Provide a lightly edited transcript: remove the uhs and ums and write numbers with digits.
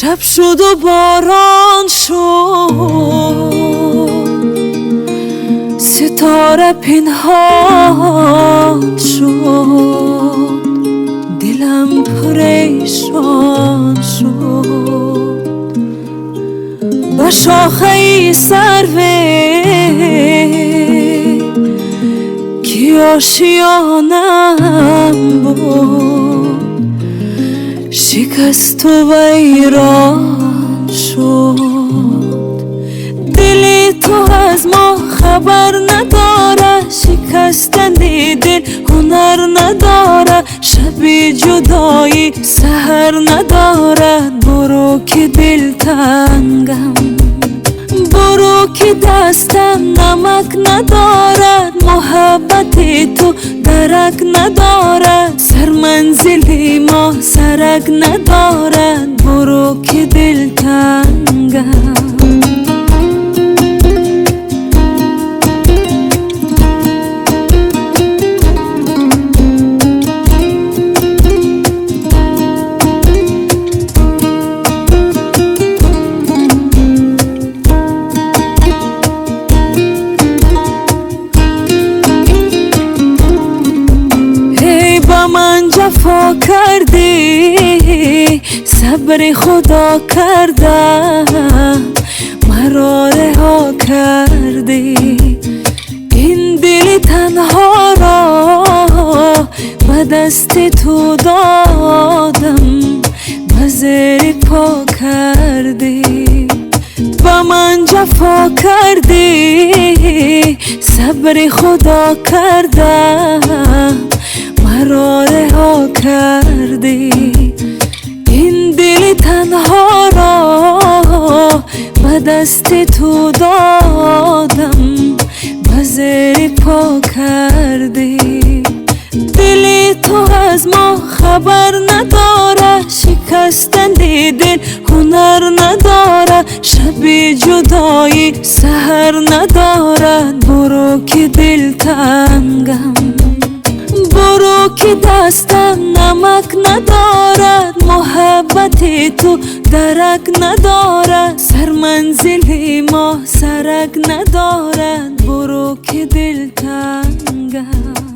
شب شد و باران شد، ستاره پنهان شد، دلم پریشان شد. با شاخه سروی که آشیانم بود، شکست و ویران شد. دل تو از ما خبر نداره، شکستن دل هنر نداره، شب جدایی سحر ندارد. برو که دل تنگم، برو که دستم نمک ندارد، محبت تو درک ندارد، سر منزل ما سرک ندارد. برو که دل تنگم. من جفا کردی، صبر خدا کرده، مرا رها کردی. این دل تنها را به دست تو دادم، به زیر پا کردی. با من جفا کردی، صبر خدا کرده، مرا رها کردی. این دل تنها را به دست تو دادم، به زیر پا کردی. دل تو از ما خبر نداره، شکستن دل هنر نداره، شب جدایی سحر ندارد. برو که دل تنگم، برو که دستم نمک ندارد، محبت تو درک ندارد، سر منزل ما سرک ندارد. برو که دل تنگم.